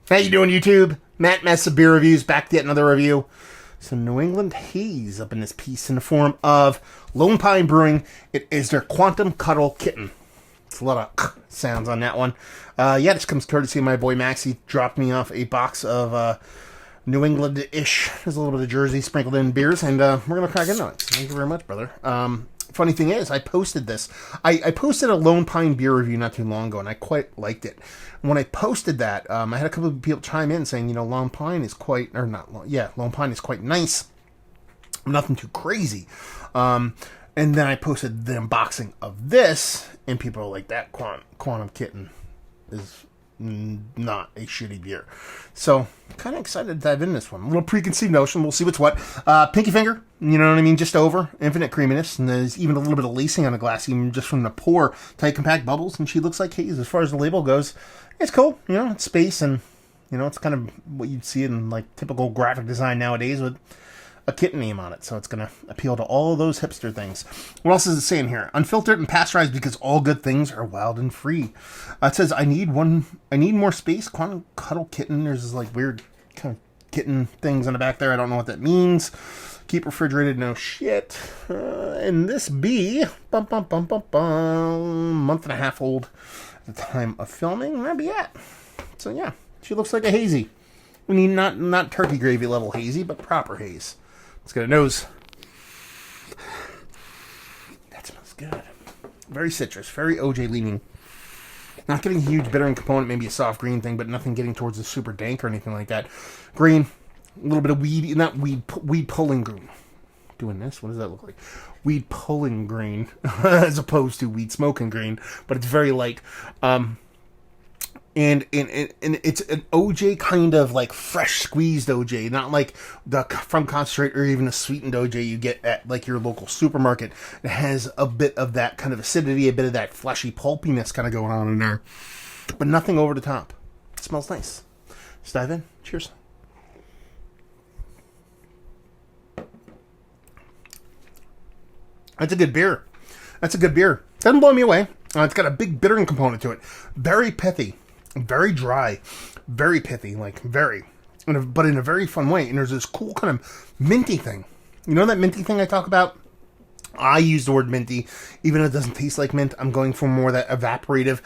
How you doing, YouTube? Matt Mess of Beer Reviews, back to yet another review. Some New England Haze up in this piece in the form of Lone Pine Brewing. It is their Quantum Cuddle Kitten. It's a lot of sounds on that one. Yeah, this comes courtesy of my boy Max. He dropped me off a box of New England-ish. There's a little bit of Jersey sprinkled in beers, and we're going to crack into it. Thank you very much, brother. Funny thing is, I posted this. I posted a Lone Pine beer review not too long ago, and I quite liked it. When I posted that, I had a couple of people chime in saying, Lone Pine is quite, or not, Lone Pine is quite nice. Nothing too crazy. And then I posted the unboxing of this, and people are like, that Quantum Kitten is not a shitty beer. So, kind of excited to dive in this one. A little preconceived notion. We'll see what's what. Pinky finger, you know what I mean? Just over. Infinite creaminess. And there's even a little bit of lacing on the glass, even just from the pour. Tight, compact bubbles. And she looks like Haze. As far as the label goes, it's cool. It's space. And, it's kind of what you'd see in, like, typical graphic design nowadays with a kitten name on it, so it's going to appeal to all of those hipster things. What else is it saying here? Unfiltered and pasteurized because all good things are wild and free. It says, I need more space. Quantum Cuddle Kitten. There's this like weird kind of kitten things on the back there. I don't know what that means. Keep refrigerated, no shit. And this bee, month and a half old at the time of filming. That'd be it. So yeah, she looks like a hazy. I mean, not turkey gravy level hazy, but proper haze. Let's get a nose. That smells good. Very citrus, very OJ leaning. Not getting a huge bittering component, maybe a soft green thing, but nothing getting towards the super dank or anything like that. Green, a little bit of weed pulling green. Doing this, what does that look like? Weed pulling green, as opposed to weed smoking green, but it's very light. And it's an OJ kind of like fresh squeezed OJ, not like the from concentrate or even a sweetened OJ you get at like your local supermarket. It has a bit of that kind of acidity, a bit of that fleshy pulpiness kind of going on in there, but nothing over the top. It smells nice. Let's dive in. Cheers. That's a good beer. Doesn't blow me away. It's got a big bittering component to it. Very pithy. Very dry, very pithy, but in a very fun way. And there's this cool kind of minty thing. You know that minty thing I talk about? I use the word minty, even though it doesn't taste like mint. I'm going for more of that evaporative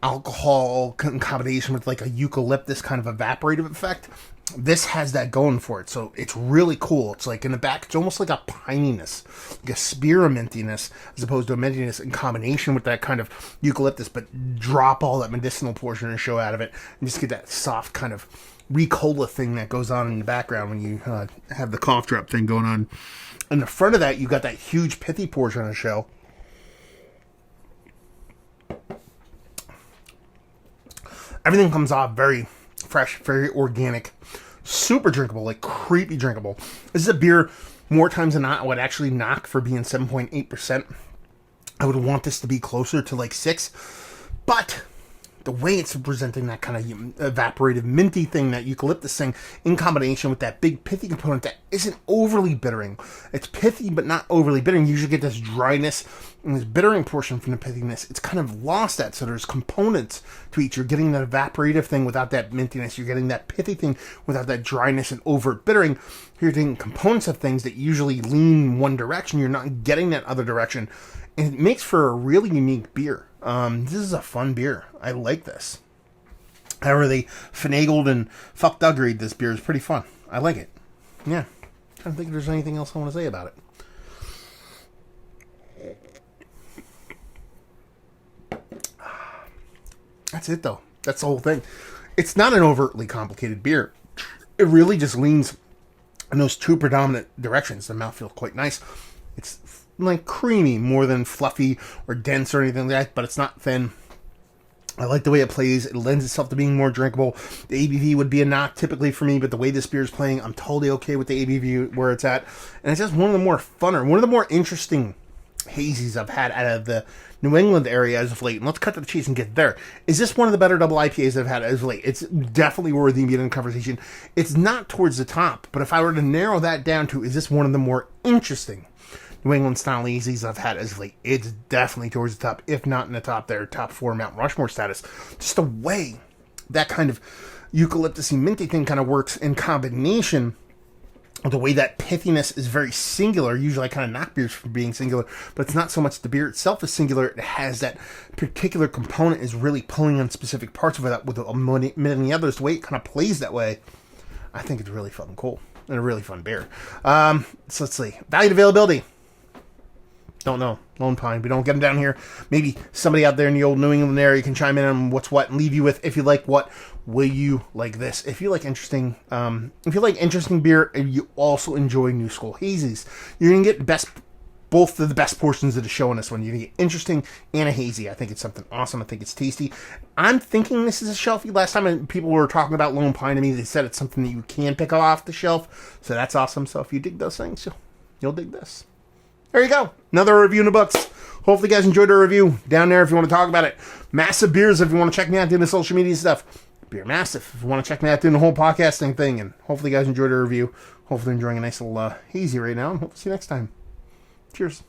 alcohol in combination with like a eucalyptus kind of evaporative effect. This has that going for it, so it's really cool. It's like in the back, it's almost like a pininess, like a spearmintiness, as opposed to a mintiness in combination with that kind of eucalyptus, but drop all that medicinal portion and show out of it, and just get that soft kind of Ricola thing that goes on in the background when you have the cough drop thing going on. In the front of that, you got that huge pithy portion of the shell. Everything comes off very fresh, very organic, super drinkable, like creepy drinkable. This is a beer more times than not I would actually knock for being 7.8%. I would want this to be closer to like 6, but the way it's presenting that kind of evaporative minty thing, that eucalyptus thing, in combination with that big pithy component that isn't overly bittering. It's pithy but not overly bittering. You usually get this dryness and this bittering portion from the pithiness. It's kind of lost that, so there's components to each. You're getting that evaporative thing without that mintiness. You're getting that pithy thing without that dryness and overt bittering. You're getting components of things that usually lean one direction. You're not getting that other direction. And it makes for a really unique beer. This is a fun beer. I like this. However, they finagled and fuckduggeried this beer is pretty fun. I like it. Yeah. I don't think there's anything else I want to say about it. That's it, though. That's the whole thing. It's not an overtly complicated beer. It really just leans in those two predominant directions. The mouth feels quite nice. It's like creamy more than fluffy or dense or anything like that, but it's not thin. I like the way it plays. It lends itself to being more drinkable. The ABV would be a knock typically for me, but the way this beer is playing, I'm totally okay with the ABV where it's at. And it's just one of the more funner, one of the more interesting hazies I've had out of the New England area as of late. And let's cut to the chase and get there. Is this one of the better double IPAs I've had as of late? It's definitely worthy of being in conversation. It's not towards the top, but if I were to narrow that down to, is this one of the more interesting New England style hazies I've had as of late, it's definitely towards the top, if not in the top there, top 4 Mount Rushmore status. Just the way that kind of eucalyptusy minty thing kind of works in combination with the way that pithiness is very singular. Usually I kind of knock beers for being singular, but it's not so much the beer itself is singular. It has that particular component is really pulling on specific parts of it with many others. The way it kind of plays that way, I think it's really fucking cool and a really fun beer. So let's see. Value and availability. Don't know. Lone Pine. We don't get them down here. Maybe somebody out there in the old New England area can chime in on what's what and leave you with, if you like what, will you like this? If you like interesting beer and you also enjoy new school hazies, you're gonna get both of the best portions of the show on this one. You're gonna get interesting and a hazy. I think it's something awesome. I think it's tasty. I'm thinking this is a shelfie. Last time people were talking about Lone Pine to me, they said it's something that you can pick off the shelf. So that's awesome. So if you dig those things, you'll dig this. There you go. Another review in the books. Hopefully you guys enjoyed our review. Down there if you want to talk about it. Massive Beers if you want to check me out doing the social media stuff. Beer Massive if you want to check me out doing the whole podcasting thing. And hopefully you guys enjoyed our review. Hopefully you're enjoying a nice little hazy right now. And hope to see you next time. Cheers.